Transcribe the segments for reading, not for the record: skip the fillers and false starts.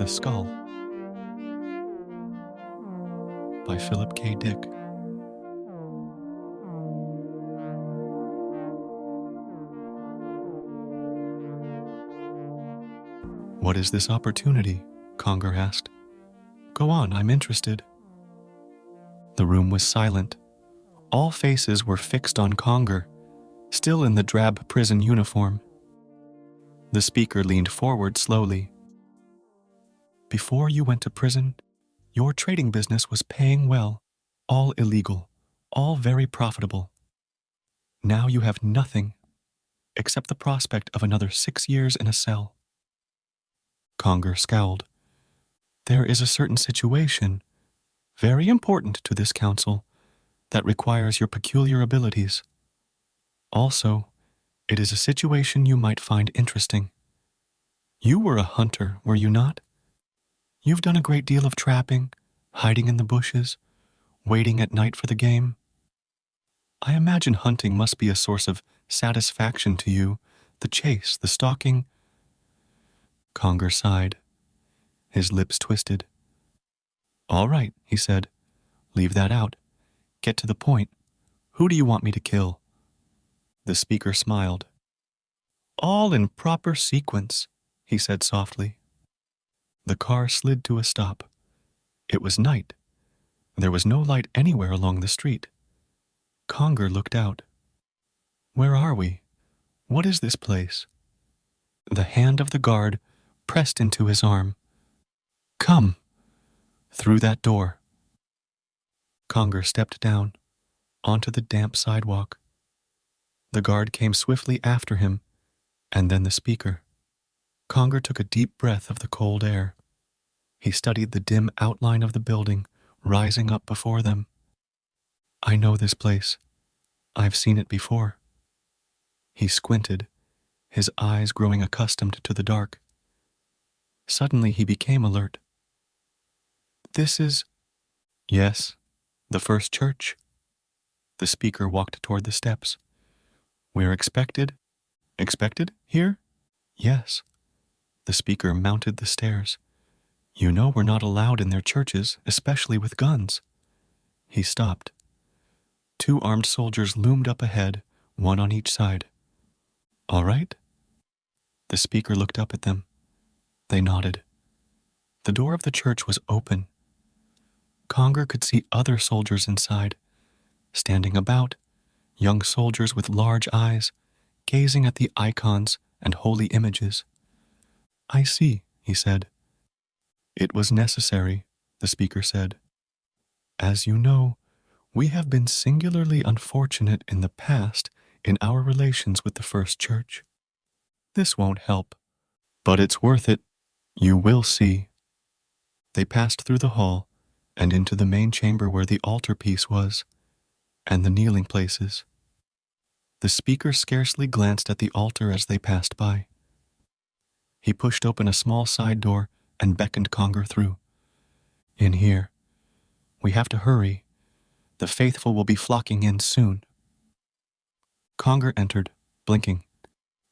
The Skull by Philip K. Dick. What is this opportunity? Conger asked. Go on, I'm interested. The room was silent. All faces were fixed on Conger, still in the drab prison uniform. The speaker leaned forward slowly. Before you went to prison, your trading business was paying well, all illegal, all very profitable. Now you have nothing, except the prospect of another 6 years in a cell. Conger scowled. There is a certain situation, very important to this council, that requires your peculiar abilities. Also, it is a situation you might find interesting. You were a hunter, were you not? You've done a great deal of trapping, hiding in the bushes, waiting at night for the game. I imagine hunting must be a source of satisfaction to you, the chase, the stalking. Conger sighed. His lips twisted. All right, he said. Leave that out. Get to the point. Who do you want me to kill? The speaker smiled. All in proper sequence, he said softly. The car slid to a stop. It was night. There was no light anywhere along the street. Conger looked out. Where are we? What is this place? The hand of the guard pressed into his arm. Come. Through that door. Conger stepped down, onto the damp sidewalk. The guard came swiftly after him, and then the speaker. Conger took a deep breath of the cold air. He studied the dim outline of the building rising up before them. I know this place. I've seen it before. He squinted, his eyes growing accustomed to the dark. Suddenly he became alert. This is... Yes, the first church. The speaker walked toward the steps. We're expected. Expected here? Yes. The speaker mounted the stairs. You know we're not allowed in their churches, especially with guns. He stopped. 2 armed soldiers loomed up ahead, one on each side. All right? The speaker looked up at them. They nodded. The door of the church was open. Conger could see other soldiers inside, standing about, young soldiers with large eyes, gazing at the icons and holy images. I see, he said. It was necessary, the speaker said. As you know, we have been singularly unfortunate in the past in our relations with the first church. This won't help, but it's worth it. You will see. They passed through the hall and into the main chamber where the altarpiece was, and the kneeling places. The speaker scarcely glanced at the altar as they passed by. He pushed open a small side door and beckoned Conger through. In here. We have to hurry. The faithful will be flocking in soon. Conger entered, blinking.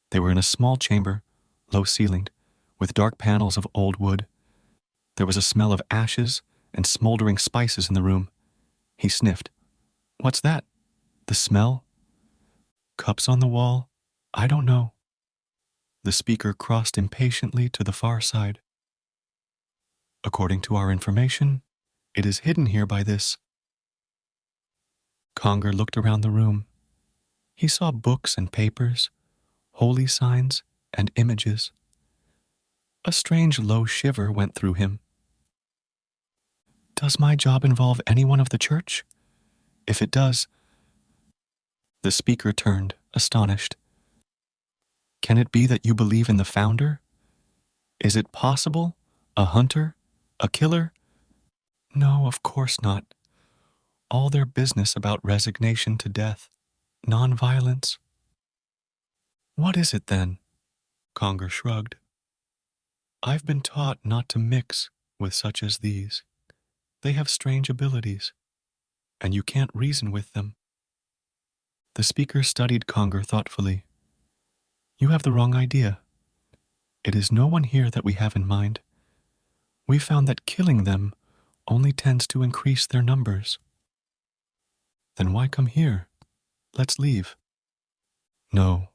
They were in a small chamber, low-ceilinged, with dark panels of old wood. There was a smell of ashes and smoldering spices in the room. He sniffed. What's that? The smell? Cups on the wall? I don't know. The speaker crossed impatiently to the far side. According to our information, it is hidden here by this. Conger looked around the room. He saw books and papers, holy signs and images. A strange low shiver went through him. Does my job involve anyone of the church? If it does... The speaker turned, astonished. Can it be that you believe in the founder? Is it possible? A hunter? A killer? No, of course not. All their business about resignation to death, non-violence. What is it then? Conger shrugged. I've been taught not to mix with such as these. They have strange abilities, and you can't reason with them. The speaker studied Conger thoughtfully. You have the wrong idea. It is no one here that we have in mind. We found that killing them only tends to increase their numbers. Then why come here? Let's leave. No,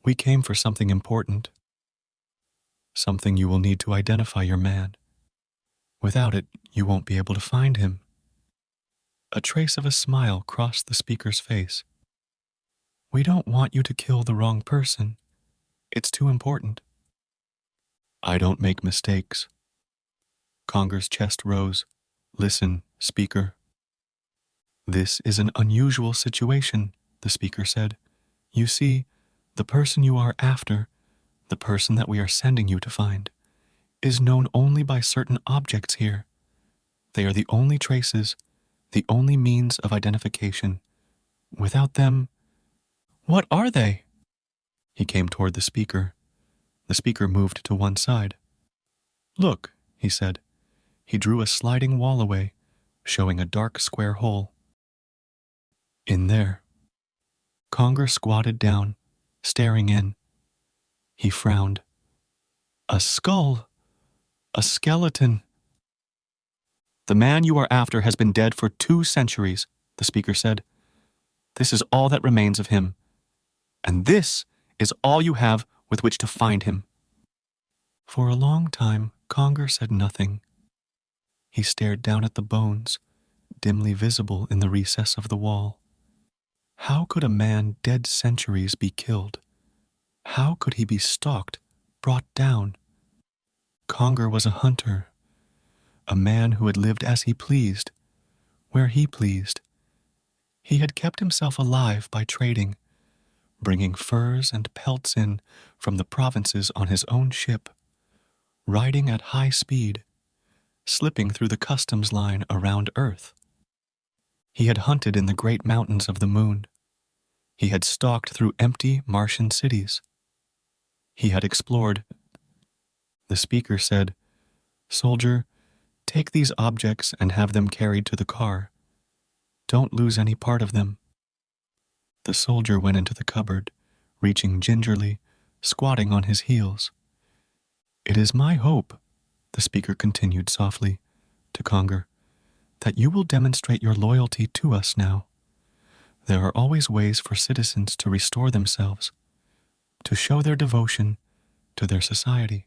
we came for something important. Something you will need to identify your man. Without it, you won't be able to find him. A trace of a smile crossed the speaker's face. We don't want you to kill the wrong person. It's too important. I don't make mistakes. Conger's chest rose. Listen, speaker. This is an unusual situation, the speaker said. You see, the person you are after, the person that we are sending you to find, is known only by certain objects here. They are the only traces, the only means of identification. Without them, what are they? He came toward the speaker. The speaker moved to one side. Look, he said. He drew a sliding wall away, showing a dark square hole. In there. Conger squatted down, staring in. He frowned. A skull. A skeleton. The man you are after has been dead for 2 centuries, the speaker said. This is all that remains of him. And this is all you have with which to find him. For a long time, Conger said nothing. He stared down at the bones, dimly visible in the recess of the wall. How could a man dead centuries be killed? How could he be stalked, brought down? Conger was a hunter, a man who had lived as he pleased, where he pleased. He had kept himself alive by trading, bringing furs and pelts in from the provinces on his own ship, riding at high speed, slipping through the customs line around Earth. He had hunted in the great mountains of the moon. He had stalked through empty Martian cities. He had explored. The speaker said, Soldier, take these objects and have them carried to the car. Don't lose any part of them. The soldier went into the cupboard, reaching gingerly, squatting on his heels. It is my hope, the speaker continued softly to Conger, that you will demonstrate your loyalty to us now. There are always ways for citizens to restore themselves, to show their devotion to their society.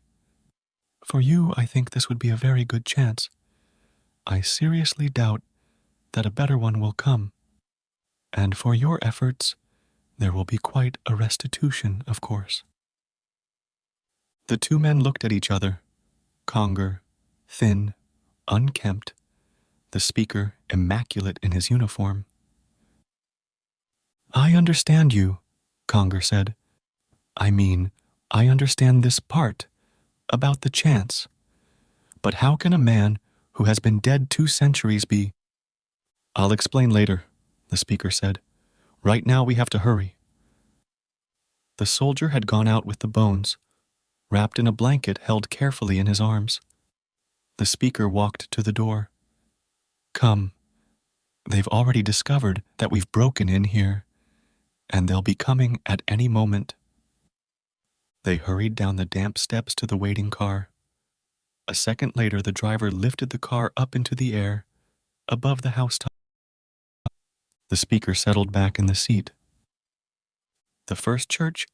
For you, I think this would be a very good chance. I seriously doubt that a better one will come. And for your efforts, there will be quite a restitution, of course. The 2 men looked at each other. Conger, thin, unkempt, the speaker immaculate in his uniform. I understand you, Conger said. I mean, I understand this part, about the chance. But how can a man who has been dead 2 centuries be? I'll explain later, the speaker said. Right now we have to hurry. The soldier had gone out with the bones, wrapped in a blanket held carefully in his arms. The speaker walked to the door. Come. They've already discovered that we've broken in here, and they'll be coming at any moment. They hurried down the damp steps to the waiting car. A second later, the driver lifted the car up into the air, above the housetop. The speaker settled back in the seat. The first church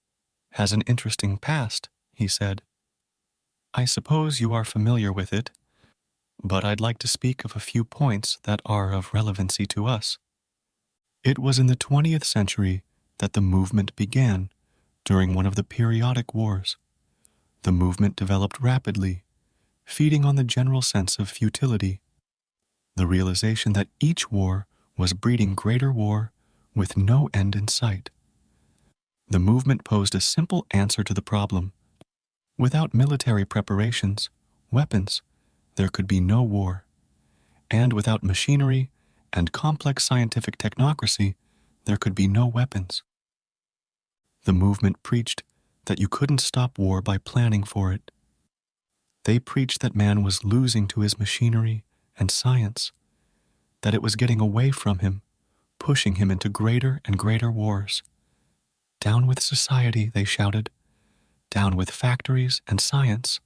has an interesting past, he said. I suppose you are familiar with it, but I'd like to speak of a few points that are of relevancy to us. It was in the 20th century that the movement began, during one of the periodic wars. The movement developed rapidly, feeding on the general sense of futility, the realization that each war was breeding greater war with no end in sight. The movement posed a simple answer to the problem. Without military preparations, weapons, there could be no war. And without machinery and complex scientific technocracy, there could be no weapons. The movement preached that you couldn't stop war by planning for it. They preached that man was losing to his machinery and science, that it was getting away from him, pushing him into greater and greater wars. Down with society, they shouted. Down with factories and science.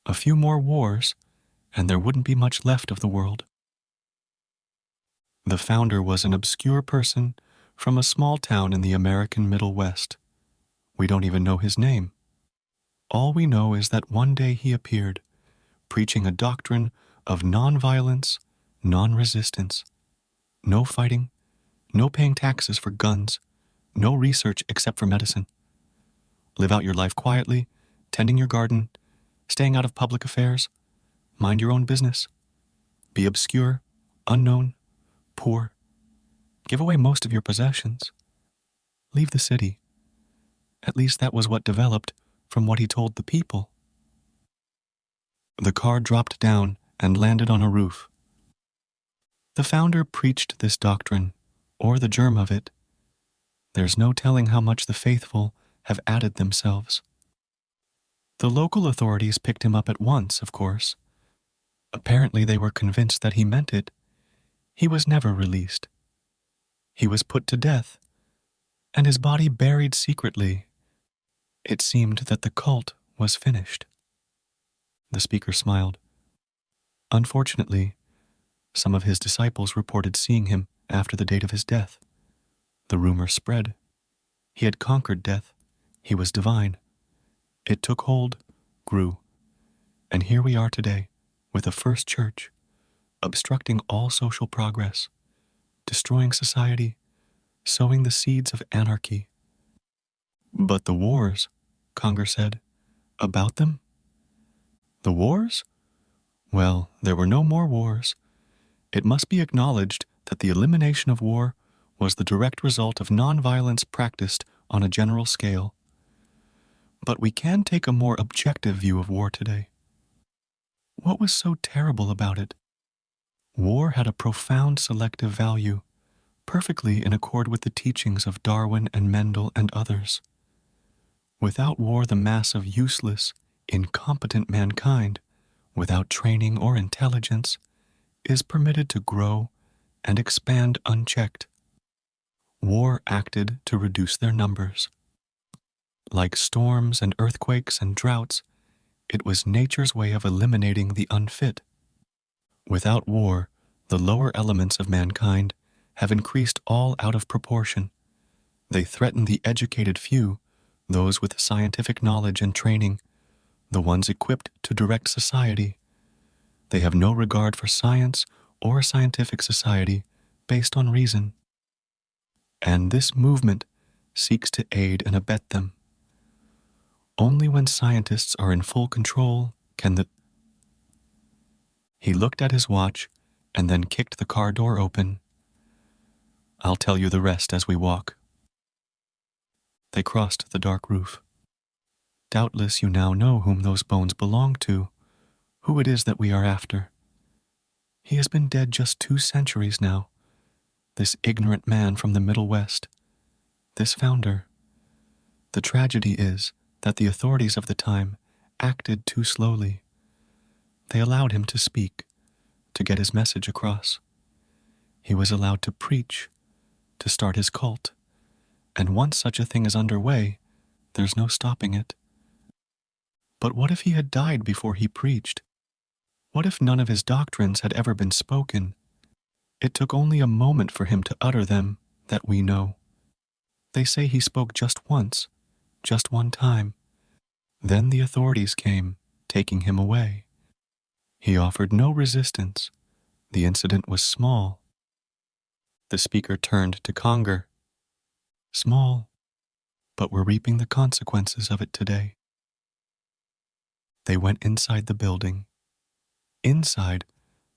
A few more wars, and there wouldn't be much left of the world. The founder was an obscure person from a small town in the American Middle West. We don't even know his name. All we know is that one day he appeared, preaching a doctrine of nonviolence, non-resistance. No fighting, no paying taxes for guns, no research except for medicine. Live out your life quietly, tending your garden, staying out of public affairs, mind your own business. Be obscure, unknown, poor. Give away most of your possessions. Leave the city. At least that was what developed from what he told the people. The car dropped down and landed on a roof. The founder preached this doctrine, or the germ of it. There's no telling how much the faithful have added themselves. The local authorities picked him up at once, of course. Apparently they were convinced that he meant it. He was never released. He was put to death, and his body buried secretly. It seemed that the cult was finished. The speaker smiled. Unfortunately, some of his disciples reported seeing him after the date of his death. The rumor spread. He had conquered death. He was divine. It took hold, grew, and here we are today, with a first church, obstructing all social progress, destroying society, sowing the seeds of anarchy. But the wars, Conger said, about them? The wars? Well, there were no more wars. It must be acknowledged that the elimination of war was the direct result of nonviolence practiced on a general scale. But we can take a more objective view of war today. What was so terrible about it? War had a profound selective value, perfectly in accord with the teachings of Darwin and Mendel and others. Without war, the mass of useless, incompetent mankind, without training or intelligence, is permitted to grow and expand unchecked. War acted to reduce their numbers. Like storms and earthquakes and droughts, it was nature's way of eliminating the unfit. Without war, the lower elements of mankind have increased all out of proportion. They threaten the educated few, those with scientific knowledge and training, the ones equipped to direct society. They have no regard for science or scientific society based on reason. And this movement seeks to aid and abet them. Only when scientists are in full control can the... He looked at his watch and then kicked the car door open. I'll tell you the rest as we walk. They crossed the dark roof. Doubtless you now know whom those bones belong to, who it is that we are after. He has been dead just 2 centuries now, this ignorant man from the Middle West, this founder. The tragedy is that the authorities of the time acted too slowly. They allowed him to speak, to get his message across. He was allowed to preach, to start his cult, and once such a thing is underway, there's no stopping it. But what if he had died before he preached? What if none of his doctrines had ever been spoken? It took only a moment for him to utter them, that we know. They say he spoke just once, just one time. Then the authorities came, taking him away. He offered no resistance. The incident was small. The speaker turned to Conger. Small, but we're reaping the consequences of it today. They went inside the building. Inside,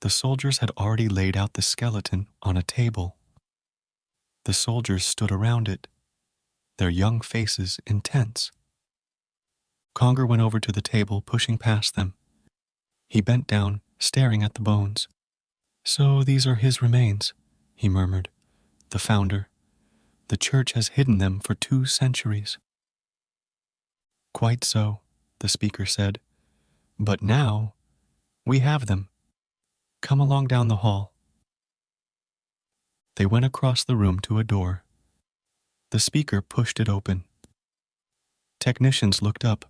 the soldiers had already laid out the skeleton on a table. The soldiers stood around it, their young faces intense. Conger went over to the table, pushing past them. He bent down, staring at the bones. So these are his remains, he murmured. The founder. The church has hidden them for 2 centuries. Quite so, the speaker said. But now, we have them. Come along down the hall. They went across the room to a door. The speaker pushed it open. Technicians looked up.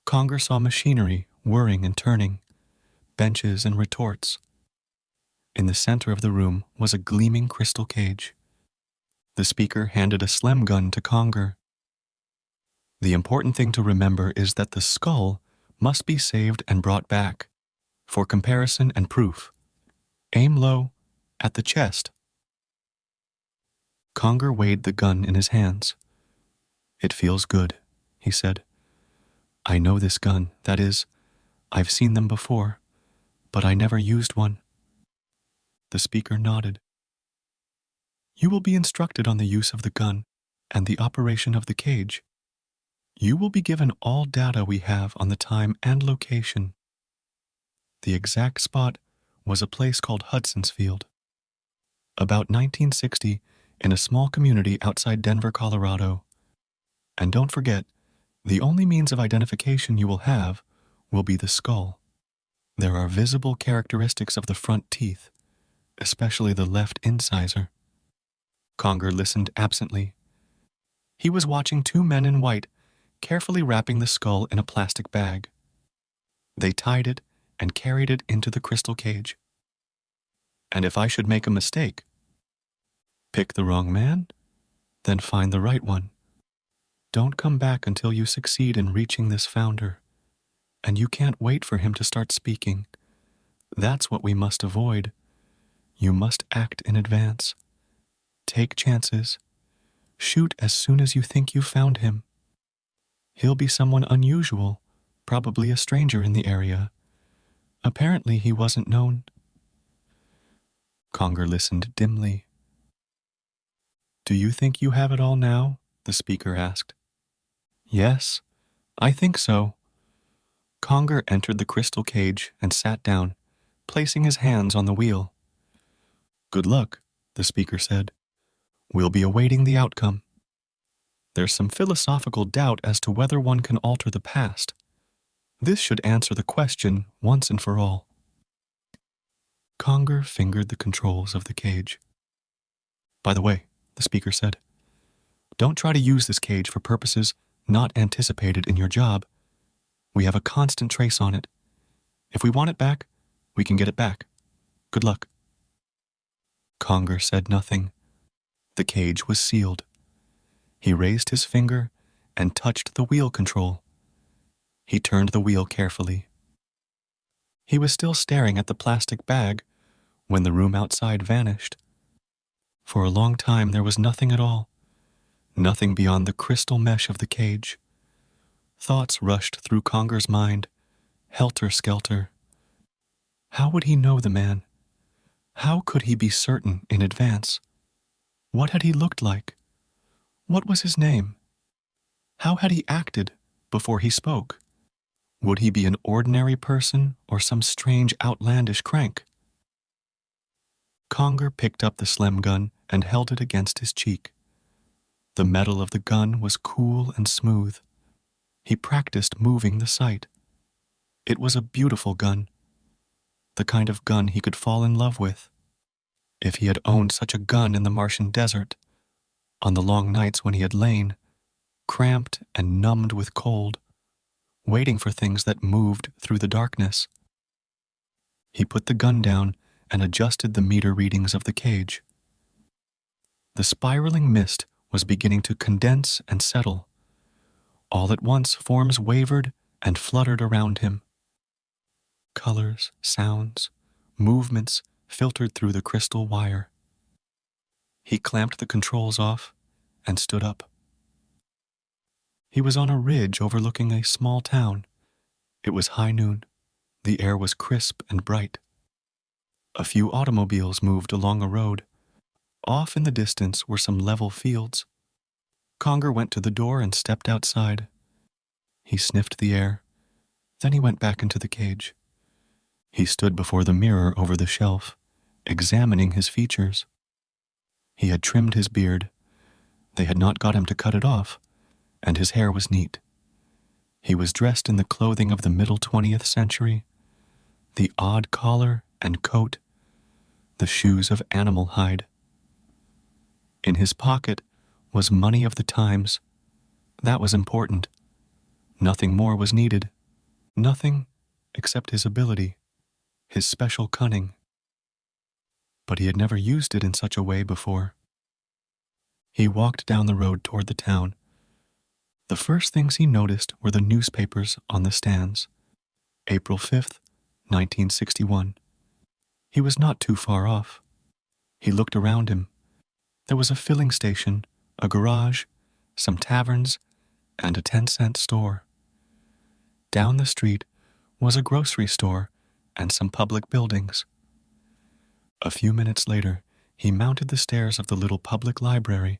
Conger saw machinery whirring and turning. benches, and retorts. In the center of the room was a gleaming crystal cage. The speaker handed a slem gun to Conger. The important thing to remember is that the skull must be saved and brought back for comparison and proof. Aim low, at the chest. Conger weighed the gun in his hands. It feels good, he said. I know this gun, that is, I've seen them before, but I never used one. The speaker nodded. You will be instructed on the use of the gun and the operation of the cage. You will be given all data we have on the time and location. The exact spot was a place called Hudson's Field. About 1960, in a small community outside Denver, Colorado. And don't forget, the only means of identification you will have will be the skull. There are visible characteristics of the front teeth, especially the left incisor. Conger listened absently. He was watching two men in white carefully wrapping the skull in a plastic bag. They tied it and carried it into the crystal cage. And if I should make a mistake, pick the wrong man, then find the right one. Don't come back until you succeed in reaching this founder, and you can't wait for him to start speaking. That's what we must avoid. You must act in advance. Take chances. Shoot as soon as you think you've found him. He'll be someone unusual, probably a stranger in the area. Apparently he wasn't known. Conger listened dimly. Do you think you have it all now? The speaker asked. Yes, I think so. Conger entered the crystal cage and sat down, placing his hands on the wheel. Good luck, the speaker said. We'll be awaiting the outcome. There's some philosophical doubt as to whether one can alter the past. This should answer the question once and for all. Conger fingered the controls of the cage. By the way, the speaker said, don't try to use this cage for purposes not anticipated in your job. We have a constant trace on it. If we want it back, we can get it back. Good luck. Conger said nothing. The cage was sealed. He raised his finger and touched the wheel control. He turned the wheel carefully. He was still staring at the plastic bag when the room outside vanished. For a long time there was nothing at all, nothing beyond the crystal mesh of the cage. Thoughts rushed through Conger's mind, helter-skelter. How would he know the man? How could he be certain in advance? What had he looked like? What was his name? How had he acted before he spoke? Would he be an ordinary person or some strange outlandish crank? Conger picked up the slem gun and held it against his cheek. The metal of the gun was cool and smooth. He practiced moving the sight. It was a beautiful gun, the kind of gun he could fall in love with. If he had owned such a gun in the Martian desert, on the long nights when he had lain, cramped and numbed with cold, waiting for things that moved through the darkness. He put the gun down and adjusted the meter readings of the cage. The spiraling mist was beginning to condense and settle. All at once forms wavered and fluttered around him. Colors, sounds, movements filtered through the crystal wire. He clamped the controls off and stood up. He was on a ridge overlooking a small town. It was high noon. The air was crisp and bright. A few automobiles moved along a road. Off in the distance were some level fields. Conger went to the door and stepped outside. He sniffed the air. Then he went back into the cage. He stood before the mirror over the shelf, examining his features. He had trimmed his beard. They had not got him to cut it off, and his hair was neat. He was dressed in the clothing of the middle 20th century, the odd collar and coat, the shoes of animal hide. In his pocket was money of the times. That was important. Nothing more was needed. Nothing except his ability. his special cunning. But he had never used it in such a way before. He walked down the road toward the town. The first things he noticed were the newspapers on the stands. April 5th, 1961. He was not too far off. He looked around him. There was a filling station, a garage, some taverns, and a 10-cent store. Down the street was a grocery store and some public buildings. A few minutes later, he mounted the stairs of the little public library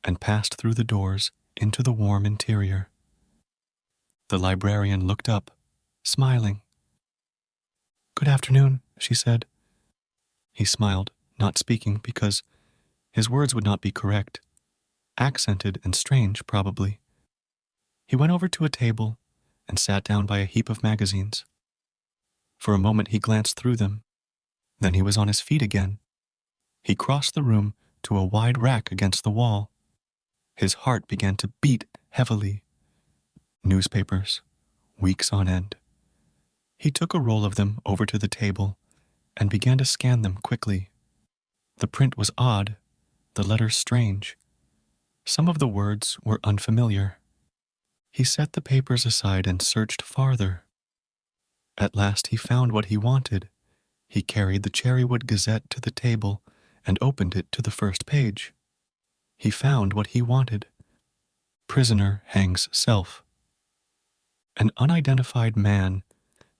and passed through the doors into the warm interior. The librarian looked up, smiling. "Good afternoon," she said. He smiled, not speaking because his words would not be correct, accented and strange, probably. He went over to a table and sat down by a heap of magazines. For a moment he glanced through them. Then he was on his feet again. He crossed the room to a wide rack against the wall. His heart began to beat heavily. Newspapers, weeks on end. He took a roll of them over to the table and began to scan them quickly. The print was odd, the letters strange. Some of the words were unfamiliar. He set the papers aside and searched farther. At last he found what he wanted. He carried the Cherrywood Gazette to the table and opened it to the first page. He found what he wanted. Prisoner hangs self. An unidentified man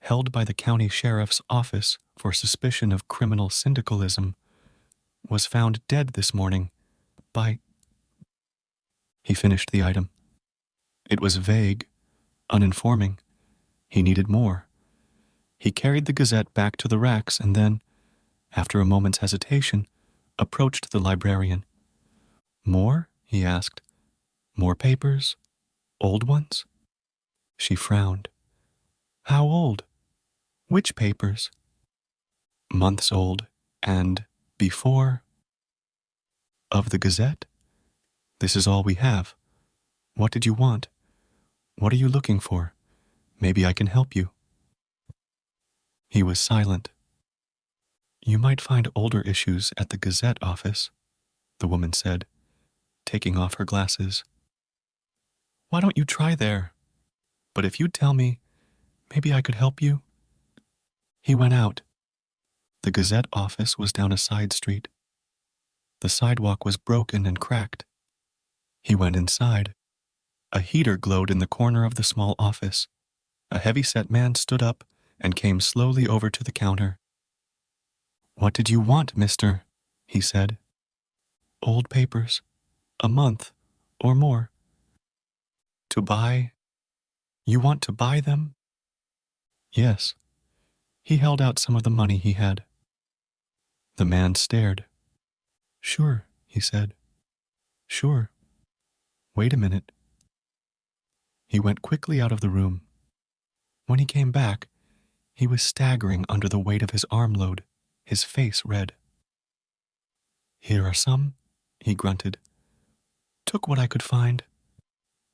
held by the county sheriff's office for suspicion of criminal syndicalism was found dead this morning by... He finished the item. It was vague, uninforming. He needed more. He carried the Gazette back to the racks and then, after a moment's hesitation, approached the librarian. "More?" he asked. "More papers? Old ones?" She frowned. "How old? Which papers?" "Months old, and before." "Of the Gazette? This is all we have. What did you want? What are you looking for? Maybe I can help you." He was silent. "You might find older issues at the Gazette office," the woman said, taking off her glasses. "Why don't you try there? But if you'd tell me, maybe I could help you." He went out. The Gazette office was down a side street. The sidewalk was broken and cracked. He went inside. A heater glowed in the corner of the small office. A heavy-set man stood up and came slowly over to the counter. "What did you want, mister?" he said. "Old papers. A month, or more." "To buy? You want to buy them?" "Yes." He held out some of the money he had. The man stared. "Sure," he said. "Sure. Wait a minute." He went quickly out of the room. When he came back, he was staggering under the weight of his armload, his face red. "Here are some," he grunted. "Took what I could find.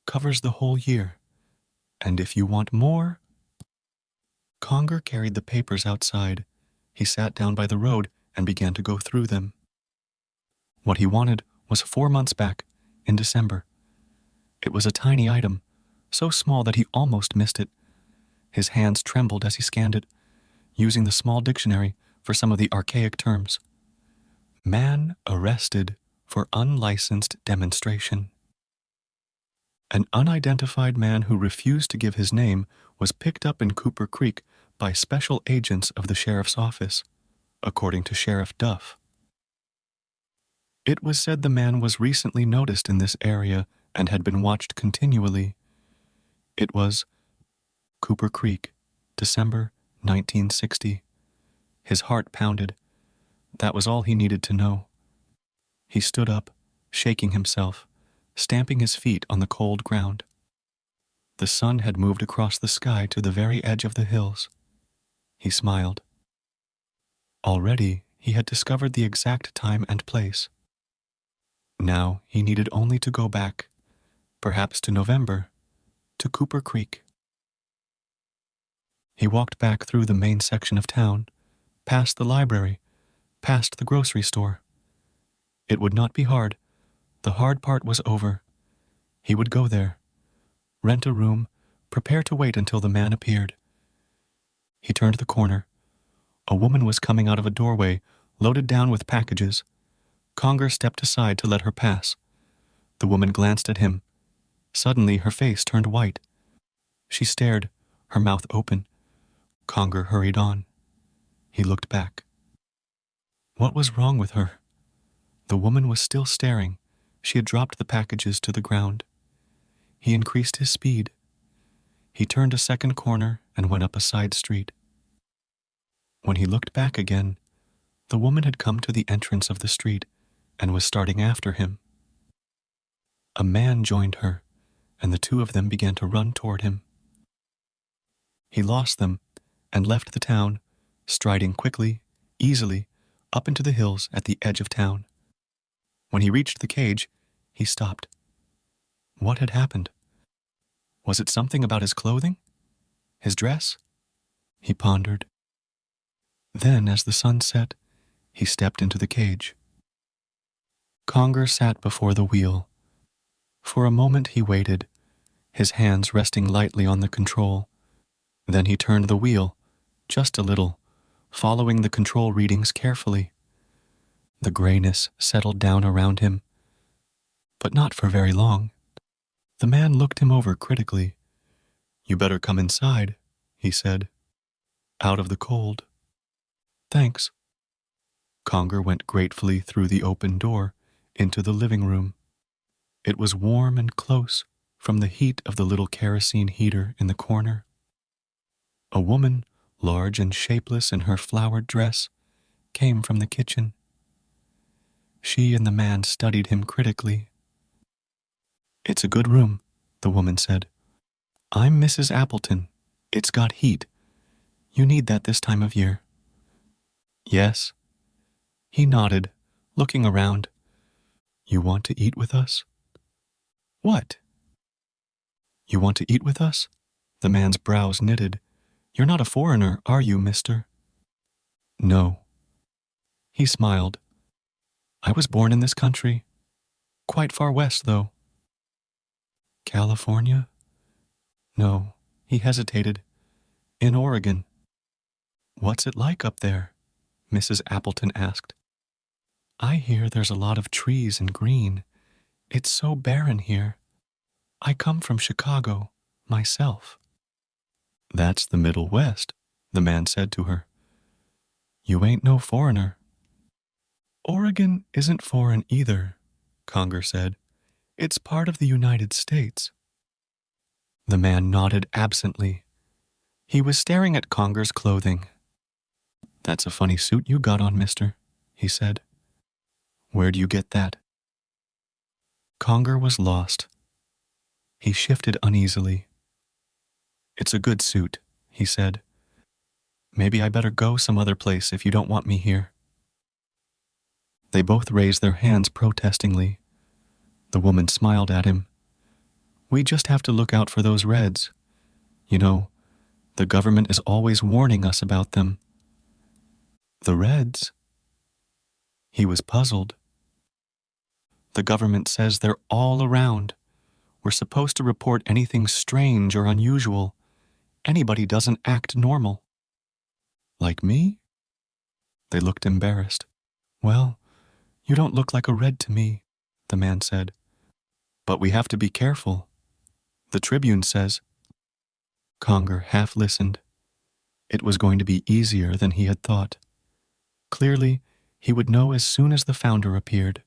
Covers the whole year. And if you want more..." Conger carried the papers outside. He sat down by the road and began to go through them. What he wanted was 4 months back, in December. It was a tiny item, so small that he almost missed it. His hands trembled as he scanned it, using the small dictionary for some of the archaic terms. Man arrested for unlicensed demonstration. An unidentified man who refused to give his name was picked up in Cooper Creek by special agents of the sheriff's office, according to Sheriff Duff. It was said the man was recently noticed in this area and had been watched continually. It was Cooper Creek, December 1960. His heart pounded. That was all he needed to know. He stood up, shaking himself, stamping his feet on the cold ground. The sun had moved across the sky to the very edge of the hills. He smiled. Already he had discovered the exact time and place. Now he needed only to go back, perhaps to November, to Cooper Creek. He walked back through the main section of town, past the library, past the grocery store. It would not be hard. The hard part was over. He would go there, rent a room, prepare to wait until the man appeared. He turned the corner. A woman was coming out of a doorway, loaded down with packages. Conger stepped aside to let her pass. The woman glanced at him. Suddenly, her face turned white. She stared, her mouth open. Conger hurried on. He looked back. What was wrong with her? The woman was still staring. She had dropped the packages to the ground. He increased his speed. He turned a second corner and went up a side street. When he looked back again, the woman had come to the entrance of the street and was starting after him. A man joined her, and the two of them began to run toward him. He lost them and left the town, striding quickly, easily, up into the hills at the edge of town. When he reached the cage, he stopped. What had happened? Was it something about his clothing? His dress? He pondered. Then, as the sun set, he stepped into the cage. Conger sat before the wheel. For a moment he waited, his hands resting lightly on the control. Then he turned the wheel, just a little, following the control readings carefully. The grayness settled down around him, but not for very long. The man looked him over critically. "You better come inside," he said. "Out of the cold." "Thanks." Conger went gratefully through the open door into the living room. It was warm and close from the heat of the little kerosene heater in the corner. A woman, large and shapeless in her flowered dress, came from the kitchen. She and the man studied him critically. "It's a good room," the woman said. "I'm Mrs. Appleton. It's got heat. You need that this time of year." "Yes." He nodded, looking around. "You want to eat with us?" "What?" "You want to eat with us?" The man's brows knitted. "You're not a foreigner, are you, mister?" "No." He smiled. "I was born in this country. Quite far west, though." "California?" "No." He hesitated. "In Oregon." "What's it like up there?" Mrs. Appleton asked. "I hear there's a lot of trees and green. It's so barren here. I come from Chicago, myself." "That's the Middle West," the man said to her. "You ain't no foreigner." "Oregon isn't foreign either," Conger said. "It's part of the United States." The man nodded absently. He was staring at Conger's clothing. "That's a funny suit you got on, mister," he said. "Where do you get that?" Conger was lost. He shifted uneasily. "It's a good suit," he said. "Maybe I better go some other place if you don't want me here." They both raised their hands protestingly. The woman smiled at him. "We just have to look out for those Reds. You know, the government is always warning us about them." "The Reds?" He was puzzled. "The government says they're all around. We're supposed to report anything strange or unusual. Anybody doesn't act normal." "Like me?" They looked embarrassed. "Well, you don't look like a Red to me," the man said. "But we have to be careful. The Tribune says—" Conger half listened. It was going to be easier than he had thought. Clearly, he would know as soon as the founder appeared.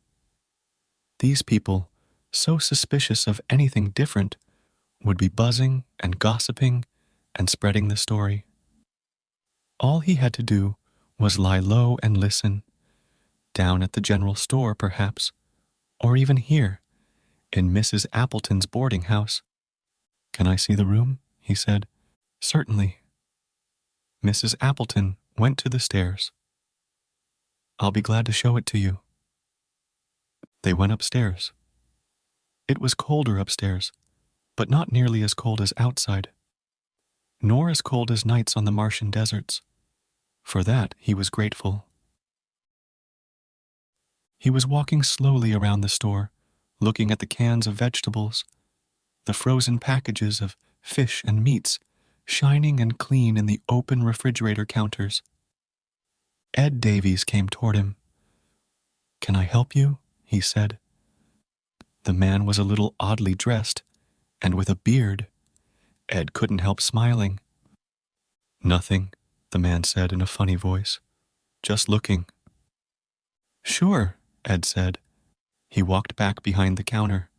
These people, so suspicious of anything different, would be buzzing and gossiping and spreading the story. All he had to do was lie low and listen, down at the general store perhaps, or even here, in Mrs. Appleton's boarding house. "Can I see the room?" he said. "Certainly." Mrs. Appleton went to the stairs. "I'll be glad to show it to you." They went upstairs. It was colder upstairs, but not nearly as cold as outside, nor as cold as nights on the Martian deserts. For that, he was grateful. He was walking slowly around the store, looking at the cans of vegetables, the frozen packages of fish and meats, shining and clean in the open refrigerator counters. Ed Davies came toward him. "Can I help you?" he said. The man was a little oddly dressed, and with a beard. Ed couldn't help smiling. "Nothing," the man said in a funny voice. "Just looking." "Sure," Ed said. He walked back behind the counter.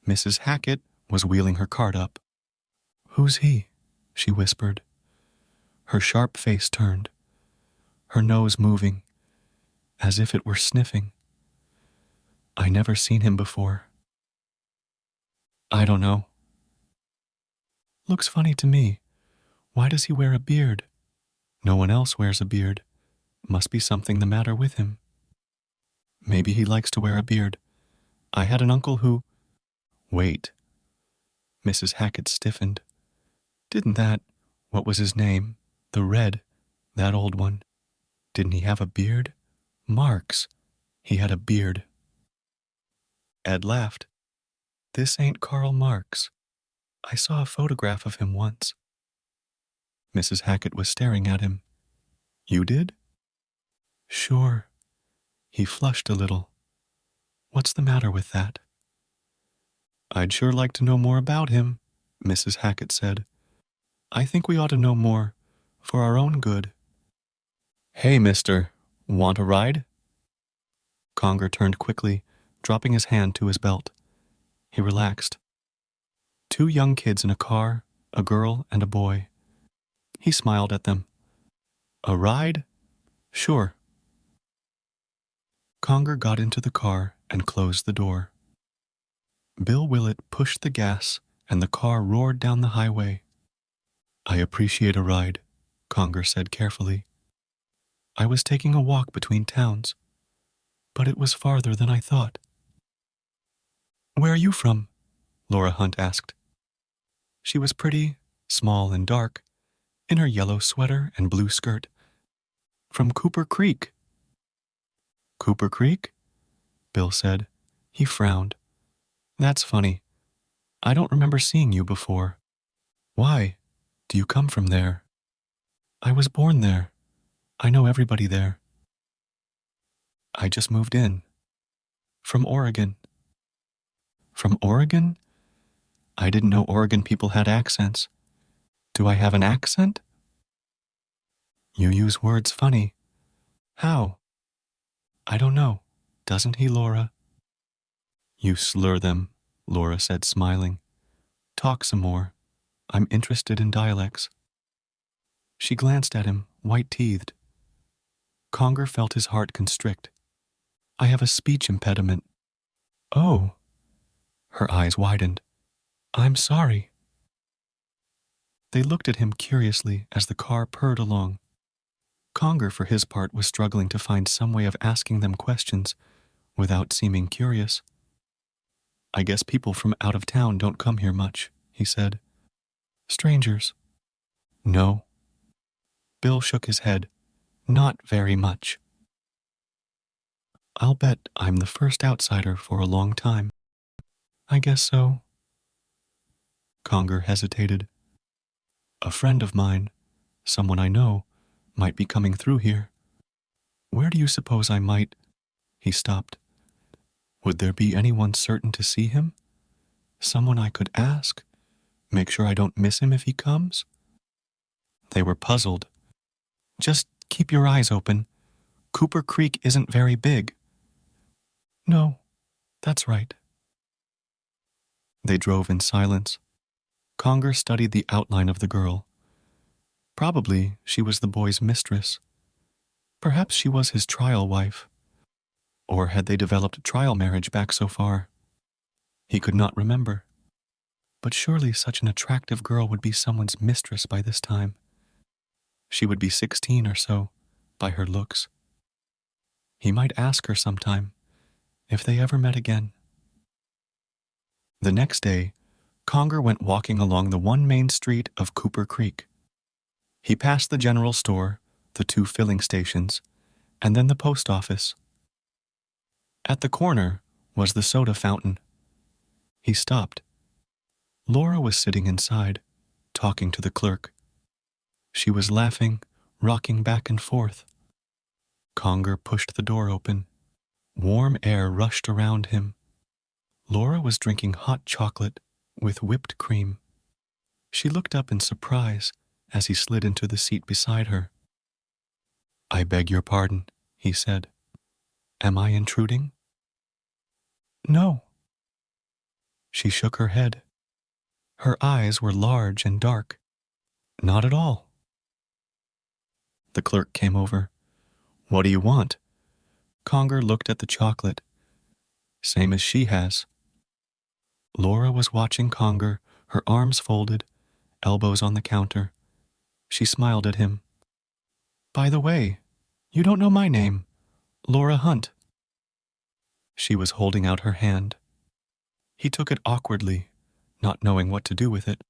Mrs. Hackett was wheeling her cart up. "Who's he?" she whispered. Her sharp face turned, her nose moving, as if it were sniffing. "I never seen him before." "I don't know." "Looks funny to me. Why does he wear a beard? No one else wears a beard. Must be something the matter with him." "Maybe he likes to wear a beard. I had an uncle who—" "Wait." Mrs. Hackett stiffened. "Didn't what was his name? The Red, that old one. Didn't he have a beard? Marks. He had a beard." Ed laughed. "This ain't Karl Marx. I saw a photograph of him once." Mrs. Hackett was staring at him. "You did?" "Sure." He flushed a little. "What's the matter with that?" "I'd sure like to know more about him," Mrs. Hackett said. "I think we ought to know more, for our own good." "Hey, mister, want a ride?" Conger turned quickly, dropping his hand to his belt. He relaxed. 2 young kids in a car, a girl and a boy. He smiled at them. "A ride? Sure." Conger got into the car and closed the door. Bill Willett pushed the gas and the car roared down the highway. "I appreciate a ride," Conger said carefully. "I was taking a walk between towns, but it was farther than I thought." "Where are you from?" Laura Hunt asked. She was pretty, small and dark, in her yellow sweater and blue skirt. "From Cooper Creek." "Cooper Creek?" Bill said. He frowned. "That's funny. I don't remember seeing you before. Why? Do you come from there?" "I was born there. I know everybody there." "I just moved in. From Oregon." "From Oregon? I didn't know Oregon people had accents. Do I have an accent?" "You use words funny." "How?" "I don't know. Doesn't he, Laura?" "You slur them," Laura said, smiling. "Talk some more. I'm interested in dialects." She glanced at him, white-teethed. Conger felt his heart constrict. "I have a speech impediment." "Oh." Her eyes widened. "I'm sorry." They looked at him curiously as the car purred along. Conger, for his part, was struggling to find some way of asking them questions without seeming curious. "I guess people from out of town don't come here much," he said. "Strangers?" "No." Bill shook his head. "Not very much." "I'll bet I'm the first outsider for a long time." "I guess so." Conger hesitated. "A friend of mine, someone I know, might be coming through here. Where do you suppose I might—" He stopped. "Would there be anyone certain to see him? Someone I could ask? Make sure I don't miss him if he comes?" They were puzzled. "Just keep your eyes open. Cooper Creek isn't very big." "No, that's right." They drove in silence. Conger studied the outline of the girl. Probably she was the boy's mistress. Perhaps she was his trial wife. Or had they developed a trial marriage back so far? He could not remember. But surely such an attractive girl would be someone's mistress by this time. She would be 16 or so, by her looks. He might ask her sometime, if they ever met again. The next day, Conger went walking along the one main street of Cooper Creek. He passed the general store, the 2 filling stations, and then the post office. At the corner was the soda fountain. He stopped. Laura was sitting inside, talking to the clerk. She was laughing, rocking back and forth. Conger pushed the door open. Warm air rushed around him. Laura was drinking hot chocolate with whipped cream. She looked up in surprise as he slid into the seat beside her. "I beg your pardon," he said. "Am I intruding?" "No." She shook her head. Her eyes were large and dark. "Not at all." The clerk came over. "What do you want?" Conger looked at the chocolate. "Same as she has." Laura was watching Conger, her arms folded, elbows on the counter. She smiled at him. "By the way, you don't know my name. Laura Hunt." She was holding out her hand. He took it awkwardly, not knowing what to do with it.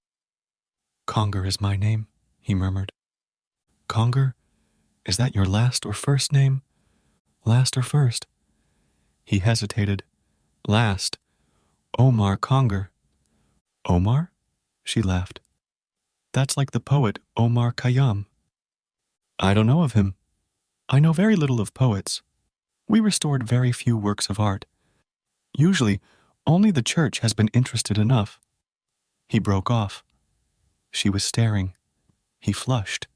"Conger is my name," he murmured. "Conger? Is that your last or first name? Last or first?" He hesitated. "Last. Omar Conger." "Omar?" She laughed. "That's like the poet Omar Khayyam." "I don't know of him. I know very little of poets. We restored very few works of art. Usually, only the church has been interested enough." He broke off. She was staring. He flushed.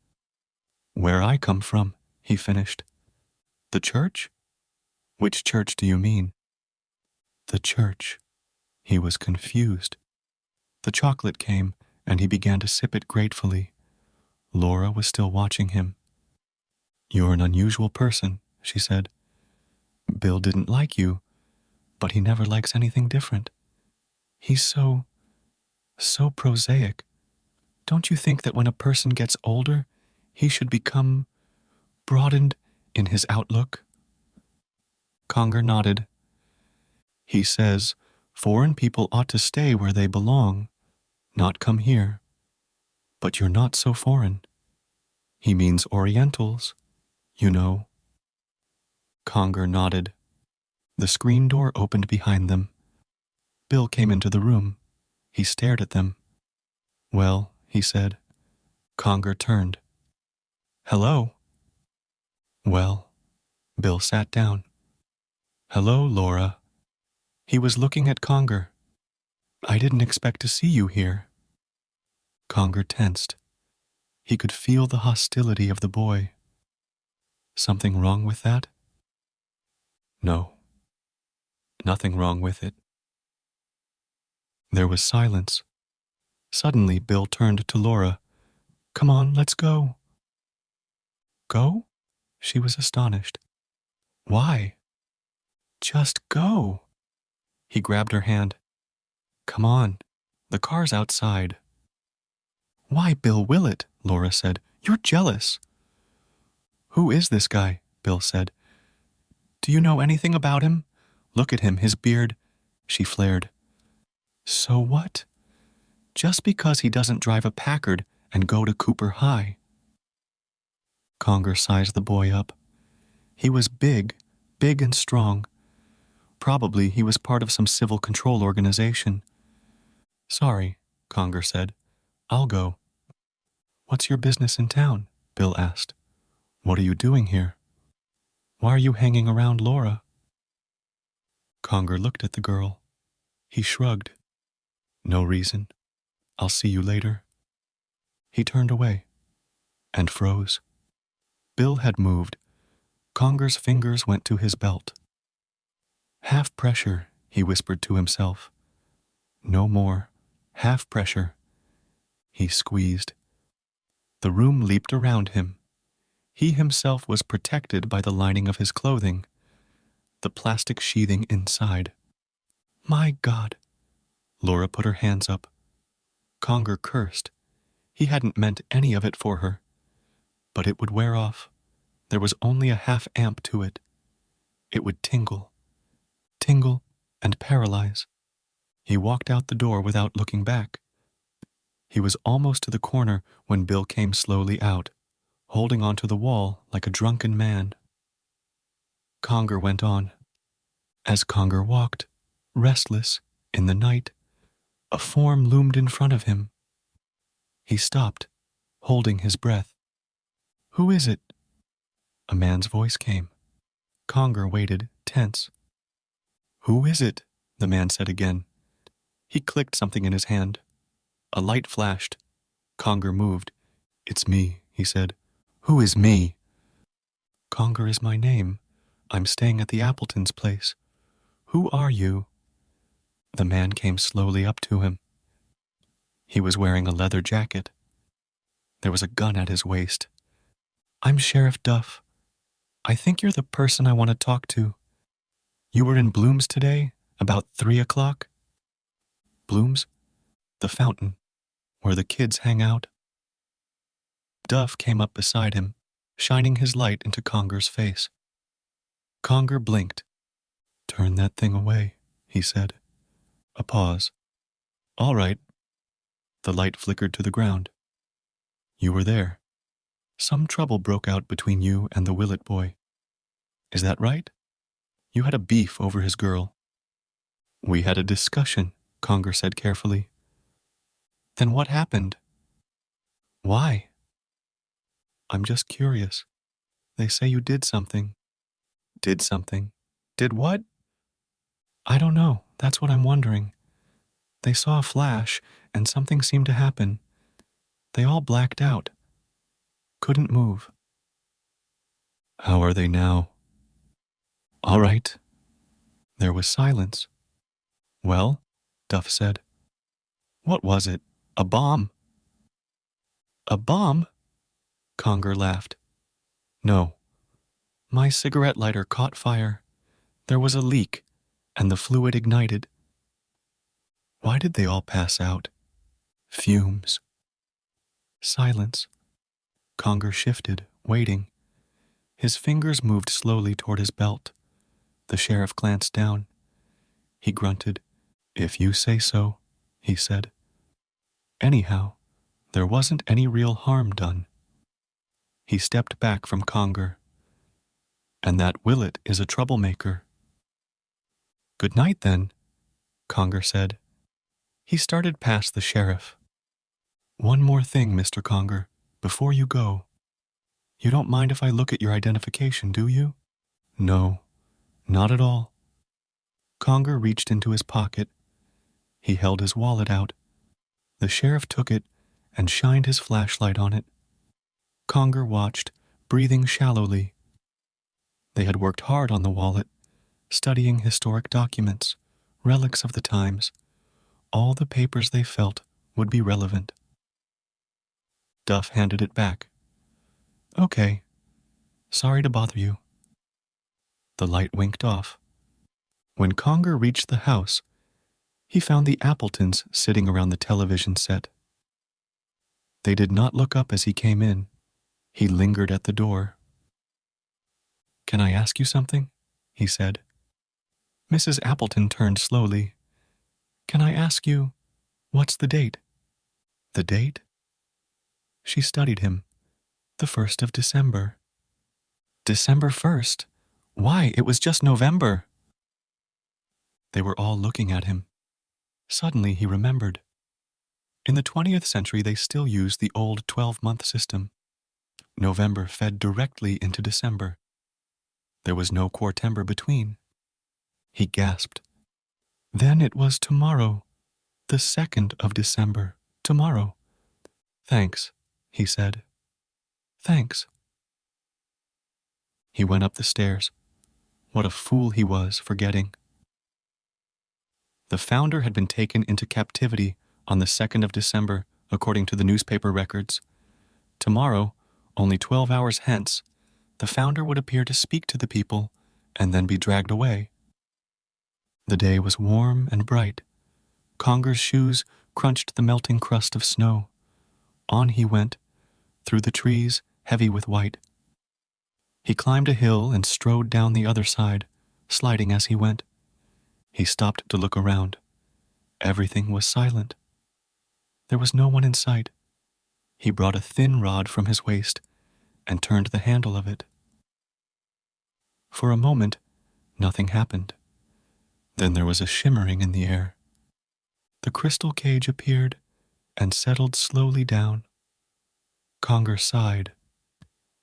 "Where I come from," he finished. "The church? Which church do you mean?" "The church." He was confused. The chocolate came, and he began to sip it gratefully. Laura was still watching him. "You're an unusual person," she said. "Bill didn't like you, but he never likes anything different. He's so prosaic. Don't you think that when a person gets older, he should become broadened in his outlook?" Conger nodded. "He says foreign people ought to stay where they belong, not come here. But you're not so foreign. He means Orientals, you know." Conger nodded. The screen door opened behind them. Bill came into the room. He stared at them. "Well," he said. Conger turned. "Hello." "Well." Bill sat down. "Hello, Laura." He was looking at Conger. "I didn't expect to see you here." Conger tensed. He could feel the hostility of the boy. "Something wrong with that?" "No. Nothing wrong with it." There was silence. Suddenly, Bill turned to Laura. "Come on, let's go." "Go?" She was astonished. "Why?" "Just go." He grabbed her hand. "Come on. The car's outside." "Why, Bill Willett?" Laura said. "You're jealous." "Who is this guy?" Bill said. "Do you know anything about him? Look at him, his beard." She flared. "So what? Just because he doesn't drive a Packard and go to Cooper High." Conger sized the boy up. He was big and strong. Probably he was part of some civil control organization. "Sorry," Conger said. "I'll go." "What's your business in town?" Bill asked. "What are you doing here? Why are you hanging around Laura?" Conger looked at the girl. He shrugged. "No reason. I'll see you later." He turned away and froze. Bill had moved. Conger's fingers went to his belt. "Half pressure," he whispered to himself. "No more. Half pressure." He squeezed. The room leaped around him. He himself was protected by the lining of his clothing, the plastic sheathing inside. "My God!" Laura put her hands up. Conger cursed. He hadn't meant any of it for her. But it would wear off. There was only a half amp to it. It would tingle and paralyze. He walked out the door without looking back. He was almost to the corner when Bill came slowly out, holding onto the wall like a drunken man. Conger went on. As Conger walked, restless, in the night, a form loomed in front of him. He stopped, holding his breath. "Who is it?" A man's voice came. Conger waited, tense. "Who is it?" the man said again. He clicked something in his hand. A light flashed. Conger moved. "It's me," he said. "Who is me?" "Conger is my name. I'm staying at the Appletons' place. Who are you?" The man came slowly up to him. He was wearing a leather jacket. There was a gun at his waist. "I'm Sheriff Duff. I think you're the person I want to talk to. You were in Bloom's today, about 3 o'clock?" "Bloom's?" "The fountain, where the kids hang out." Duff came up beside him, shining his light into Conger's face. Conger blinked. "Turn that thing away," he said. A pause. "All right." The light flickered to the ground. "You were there. Some trouble broke out between you and the Willett boy. Is that right? You had a beef over his girl." "We had a discussion," Conger said carefully. "Then what happened?" "Why?" "I'm just curious. They say you did something." "Did something? Did what?" "I don't know. That's what I'm wondering. They saw a flash, and something seemed to happen. They all blacked out. Couldn't move." "How are they now?" "All right." There was silence. "Well," Duff said. "What was it? A bomb?" "A bomb?" Conger laughed. "No. My cigarette lighter caught fire. There was a leak, and the fluid ignited." "Why did they all pass out?" "Fumes." Silence. Conger shifted, waiting. His fingers moved slowly toward his belt. The sheriff glanced down. He grunted. "If you say so," he said. "Anyhow, there wasn't any real harm done." He stepped back from Conger. "And that Willett is a troublemaker." "Good night, then," Conger said. He started past the sheriff. "One more thing, Mr. Conger, before you go. You don't mind if I look at your identification, do you?" "No, not at all." Conger reached into his pocket. He held his wallet out. The sheriff took it and shined his flashlight on it. Conger watched, breathing shallowly. They had worked hard on the wallet, studying historic documents, relics of the times. All the papers they felt would be relevant. Duff handed it back. "Okay. Sorry to bother you." The light winked off. When Conger reached the house, he found the Appletons sitting around the television set. They did not look up as he came in. He lingered at the door. "Can I ask you something?" he said. Mrs. Appleton turned slowly. "Can I ask you, what's the date?" "The date?" She studied him. "The 1st of December." "December 1st? Why, it was just November." They were all looking at him. Suddenly he remembered. In the 20th century they still used the old 12-month system. November fed directly into December. There was no quartember between. He gasped. "Then it was tomorrow, the 2nd of December, tomorrow." "Thanks," he said. "Thanks." He went up the stairs. What a fool he was, forgetting. The founder had been taken into captivity on the 2nd of December, according to the newspaper records. Tomorrow, only 12 hours hence, the founder would appear to speak to the people and then be dragged away. The day was warm and bright. Conger's shoes crunched the melting crust of snow. On he went, through the trees, heavy with white. He climbed a hill and strode down the other side, sliding as he went. He stopped to look around. Everything was silent. There was no one in sight. He brought a thin rod from his waist and turned the handle of it. For a moment, nothing happened. Then there was a shimmering in the air. The crystal cage appeared and settled slowly down. Conger sighed.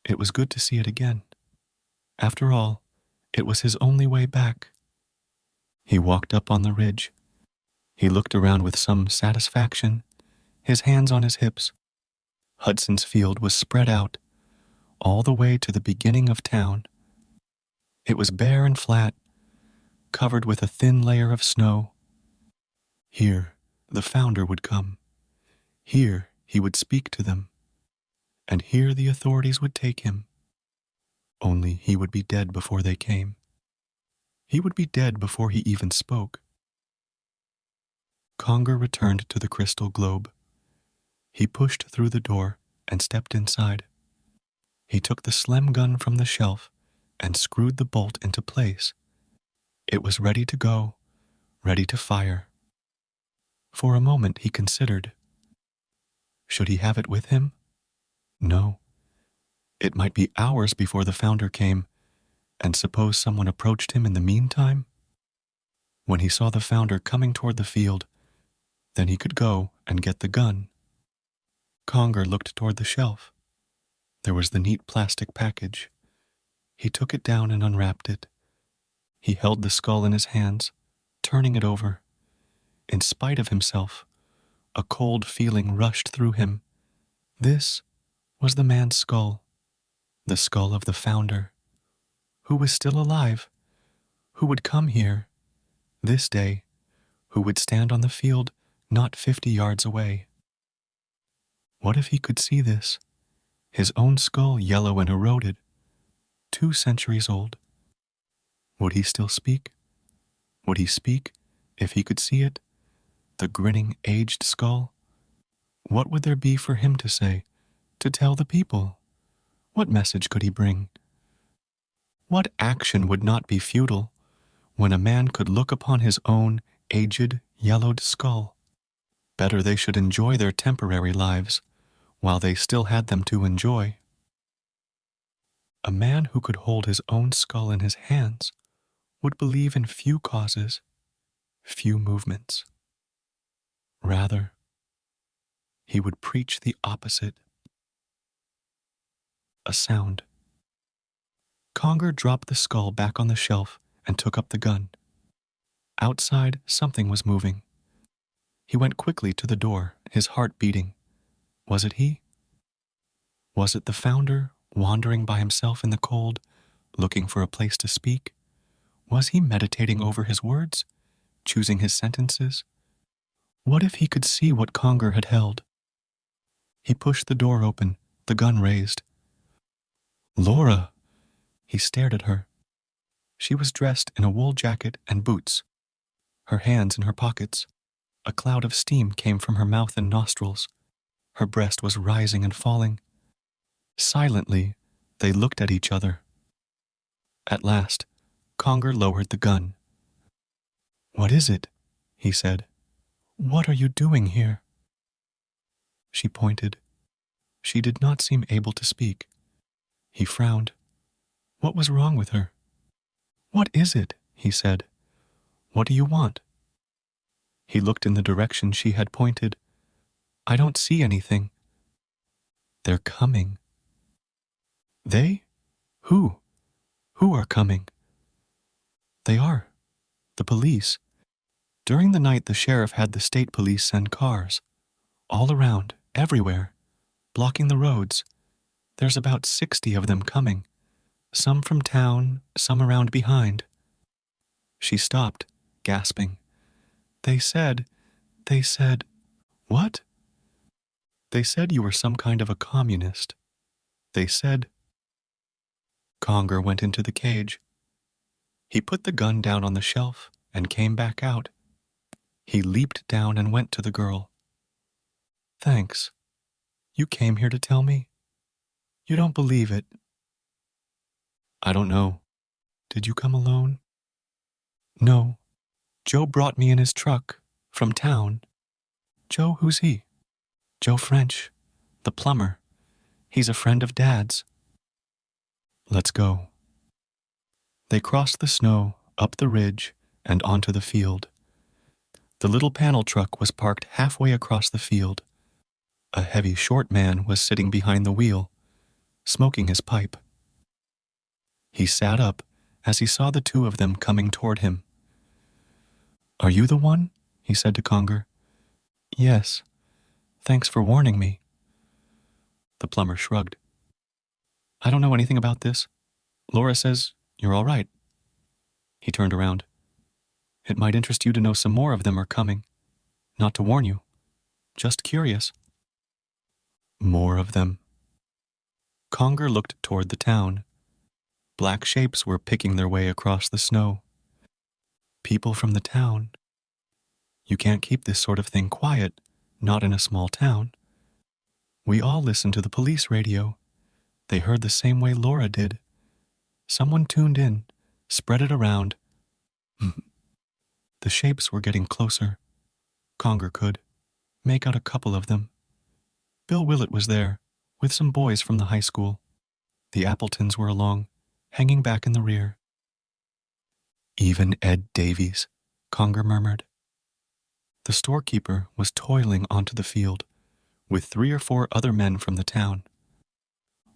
It was good to see it again. After all, it was his only way back. He walked up on the ridge. He looked around with some satisfaction, his hands on his hips. Hudson's Field was spread out, all the way to the beginning of town. It was bare and flat, covered with a thin layer of snow. Here, the founder would come. Here, he would speak to them. And here the authorities would take him. Only he would be dead before they came. He would be dead before he even spoke. Conger returned to the crystal globe. He pushed through the door and stepped inside. He took the Slem gun from the shelf and screwed the bolt into place. It was ready to go, ready to fire. For a moment he considered. Should he have it with him? No. It might be hours before the founder came, and suppose someone approached him in the meantime? When he saw the founder coming toward the field, then he could go and get the gun. Conger looked toward the shelf. There was the neat plastic package. He took it down and unwrapped it. He held the skull in his hands, turning it over. In spite of himself, a cold feeling rushed through him. This was the man's skull, the skull of the founder, who was still alive, who would come here, this day, who would stand on the field not 50 yards away. What if he could see this? His own skull yellow and eroded, 2 centuries old. Would he still speak? Would he speak if he could see it? The grinning, aged skull? What would there be for him to say, to tell the people? What message could he bring? What action would not be futile when a man could look upon his own aged, yellowed skull? Better they should enjoy their temporary lives while they still had them to enjoy. A man who could hold his own skull in his hands would believe in few causes, few movements. Rather, he would preach the opposite. A sound. Conger dropped the skull back on the shelf and took up the gun. Outside, something was moving. He went quickly to the door, his heart beating. Was it he? Was it the founder, wandering by himself in the cold, looking for a place to speak? Was he meditating over his words, choosing his sentences? What if he could see what Conger had held? He pushed the door open, the gun raised. Laura! He stared at her. She was dressed in a wool jacket and boots, her hands in her pockets. A cloud of steam came from her mouth and nostrils. Her breast was rising and falling. Silently, they looked at each other. At last, Conger lowered the gun. What is it? He said. What are you doing here? She pointed. She did not seem able to speak. He frowned. What was wrong with her? What is it? He said. What do you want? He looked in the direction she had pointed. I don't see anything. They're coming. They? Who? Who are coming? They are. The police. During the night, the sheriff had the state police send cars. All around, everywhere, blocking the roads. There's about 60 of them coming. Some from town, some around behind. She stopped, gasping. They said, what? They said you were some kind of a communist. They said. Conger went into the cage. He put the gun down on the shelf and came back out. He leaped down and went to the girl. Thanks. You came here to tell me? You don't believe it. I don't know. Did you come alone? No. Joe brought me in his truck, from town. Joe, who's he? Joe French, the plumber. He's a friend of Dad's. Let's go. They crossed the snow, up the ridge, and onto the field. The little panel truck was parked halfway across the field. A heavy, short man was sitting behind the wheel, smoking his pipe. He sat up as he saw the two of them coming toward him. "Are you the one?" he said to Conger. "Yes. Thanks for warning me." The plumber shrugged. "I don't know anything about this. Laura says you're all right." He turned around. "It might interest you to know some more of them are coming. Not to warn you. Just curious." More of them. Conger looked toward the town. Black shapes were picking their way across the snow. People from the town. You can't keep this sort of thing quiet, not in a small town. We all listened to the police radio. They heard the same way Laura did. Someone tuned in, spread it around. The shapes were getting closer. Conger could make out a couple of them. Bill Willett was there, with some boys from the high school. The Appletons were along, hanging back in the rear. "Even Ed Davies," Conger murmured. The storekeeper was toiling onto the field, with 3 or 4 other men from the town.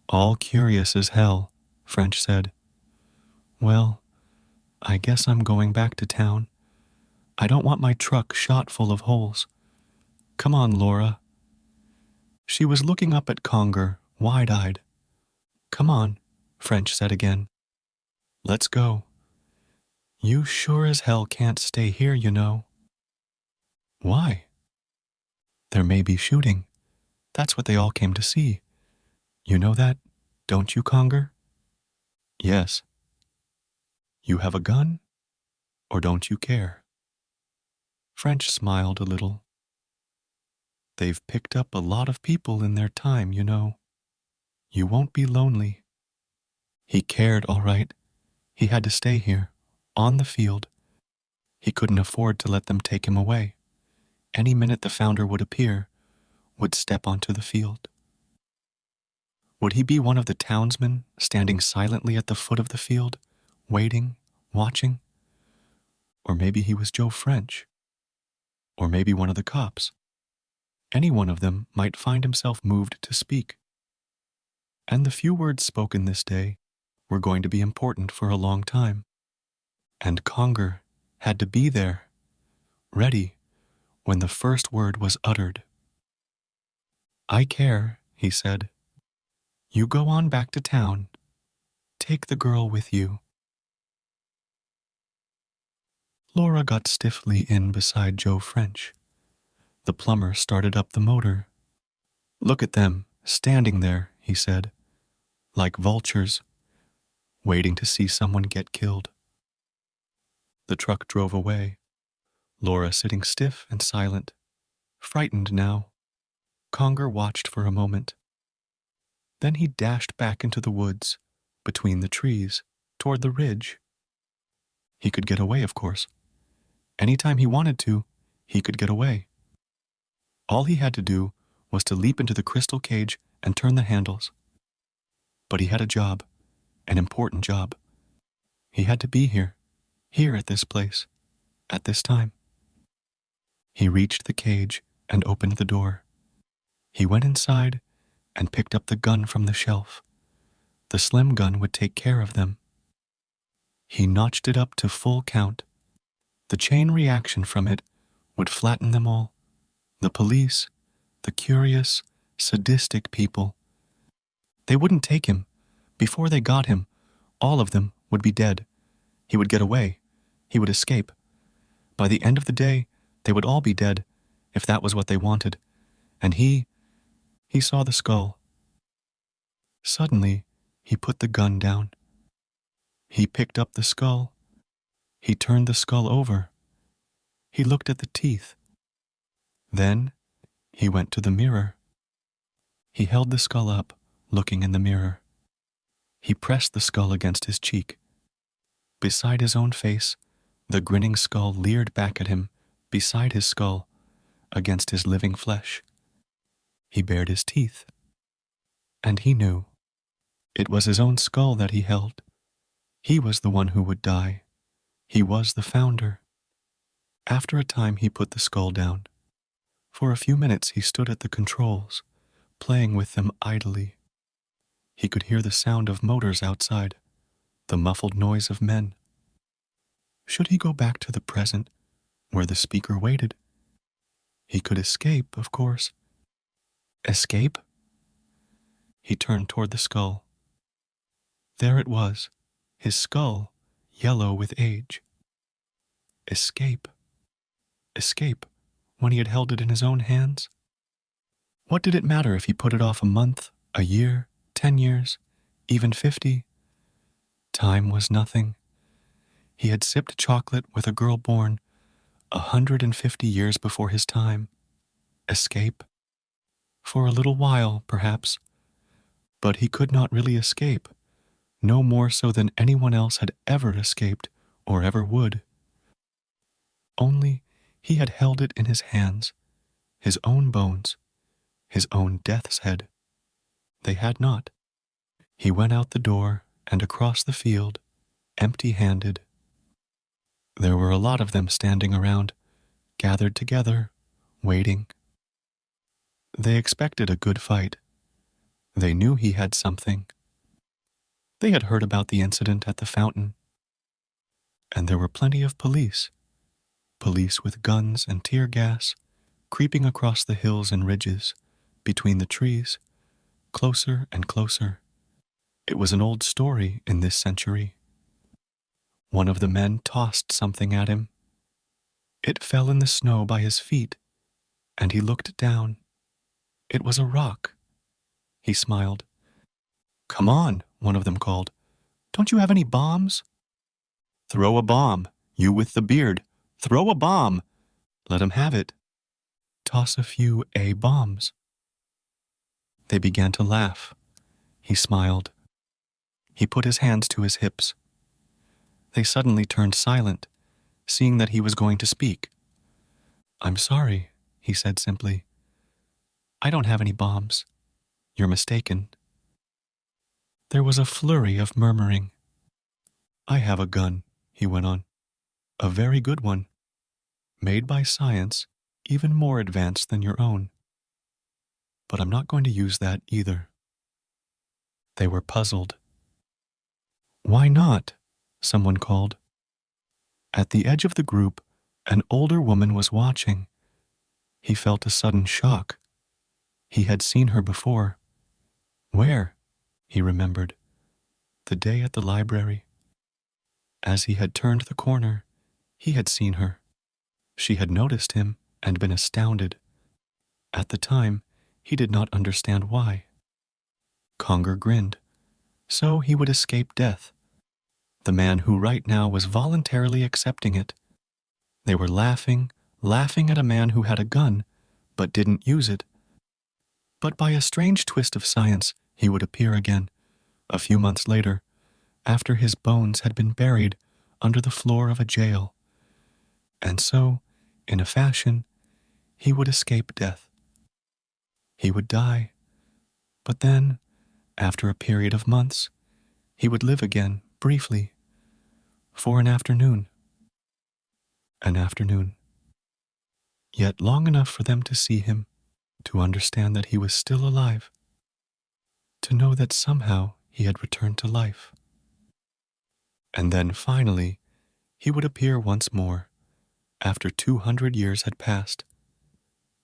"All curious as hell," French said. "Well, I guess I'm going back to town. I don't want my truck shot full of holes. Come on, Laura." She was looking up at Conger, wide-eyed. "Come on," French said again. "Let's go. You sure as hell can't stay here, you know." "Why?" "There may be shooting. That's what they all came to see. You know that, don't you, Conger?" "Yes." "You have a gun? Or don't you care?" French smiled a little. "They've picked up a lot of people in their time, you know. You won't be lonely." He cared, all right. He had to stay here, on the field. He couldn't afford to let them take him away. Any minute the founder would appear, would step onto the field. Would he be one of the townsmen standing silently at the foot of the field, waiting, watching? Or maybe he was Joe French. Or maybe one of the cops. Any one of them might find himself moved to speak. And the few words spoken this day were going to be important for a long time. And Conger had to be there, ready, when the first word was uttered. "I care," he said. "You go on back to town. Take the girl with you." Laura got stiffly in beside Joe French. The plumber started up the motor. "Look at them, standing there," he said, "like vultures, waiting to see someone get killed." The truck drove away, Laura sitting stiff and silent, frightened now. Conger watched for a moment. Then he dashed back into the woods, between the trees, toward the ridge. He could get away, of course. Anytime he wanted to, he could get away. All he had to do was to leap into the crystal cage and turn the handles. But he had a job, an important job. He had to be here at this place, at this time. He reached the cage and opened the door. He went inside and picked up the gun from the shelf. The slim gun would take care of them. He notched it up to full count. The chain reaction from it would flatten them all. The police, the curious, sadistic people. They wouldn't take him. Before they got him, all of them would be dead. He would get away. He would escape. By the end of the day, they would all be dead, if that was what they wanted. And he saw the skull. Suddenly, he put the gun down. He picked up the skull. He turned the skull over. He looked at the teeth. Then, he went to the mirror. He held the skull up, looking in the mirror. He pressed the skull against his cheek. Beside his own face, the grinning skull leered back at him, beside his skull, against his living flesh. He bared his teeth. And he knew. It was his own skull that he held. He was the one who would die. He was the founder. After a time, he put the skull down. For a few minutes, he stood at the controls, playing with them idly. He could hear the sound of motors outside, the muffled noise of men. Should he go back to the present, where the speaker waited? He could escape, of course. Escape? He turned toward the skull. There it was, his skull, yellow with age. Escape. Escape, when he had held it in his own hands? What did it matter if he put it off a month, a year, 10 years, even 50? Time was nothing. He had sipped chocolate with a girl born 150 years before his time. Escape? For a little while, perhaps. But he could not really escape, no more so than anyone else had ever escaped or ever would. Only he had held it in his hands, his own bones, his own death's head. They had not. He went out the door and across the field, empty-handed. There were a lot of them standing around, gathered together, waiting. They expected a good fight. They knew he had something. They had heard about the incident at the fountain. And there were plenty of police. Police with guns and tear gas, creeping across the hills and ridges, between the trees, closer and closer. It was an old story in this century. One of the men tossed something at him. It fell in the snow by his feet, and he looked down. It was a rock. He smiled. "Come on," one of them called. "Don't you have any bombs?" "Throw a bomb, you with the beard. Throw a bomb." "Let him have it." "Toss a few bombs." They began to laugh. He smiled. He put his hands to his hips. They suddenly turned silent, seeing that he was going to speak. "I'm sorry," he said simply. "I don't have any bombs. You're mistaken." There was a flurry of murmuring. "I have a gun," he went on. "A very good one. Made by science, even more advanced than your own. But I'm not going to use that either." They were puzzled. "Why not?" someone called. At the edge of the group, an older woman was watching. He felt a sudden shock. He had seen her before. Where? He remembered. The day at the library. As he had turned the corner, he had seen her. She had noticed him and been astounded. At the time, he did not understand why. Conger grinned. So he would escape death. The man who right now was voluntarily accepting it. They were laughing at a man who had a gun, but didn't use it. But by a strange twist of science, he would appear again, a few months later, after his bones had been buried under the floor of a jail. And so, in a fashion, he would escape death. He would die, but then, after a period of months, he would live again, briefly, for an afternoon. An afternoon. Yet long enough for them to see him, to understand that he was still alive, to know that somehow he had returned to life. And then finally, he would appear once more, after 200 years had passed.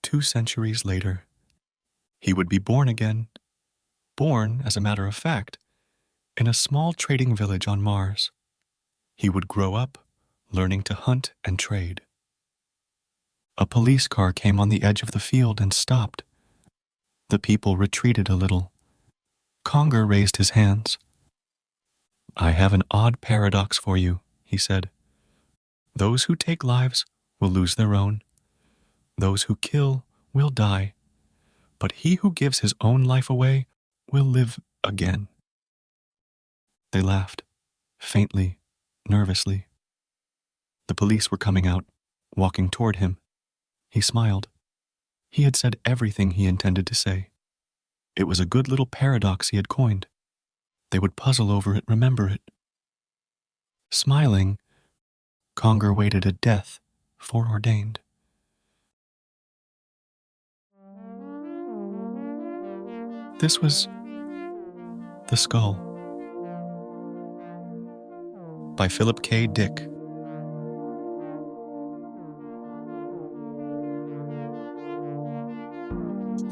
2 centuries later, he would be born again, born, as a matter of fact, in a small trading village on Mars. He would grow up, learning to hunt and trade. A police car came on the edge of the field and stopped. The people retreated a little. Conger raised his hands. "I have an odd paradox for you," he said. "Those who take lives will lose their own. Those who kill will die. But he who gives his own life away will live again." They laughed, faintly, nervously. The police were coming out, walking toward him. He smiled. He had said everything he intended to say. It was a good little paradox he had coined. They would puzzle over it, remember it. Smiling, Conger waited a death foreordained. This was The Skull by Philip K. Dick.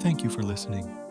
Thank you for listening.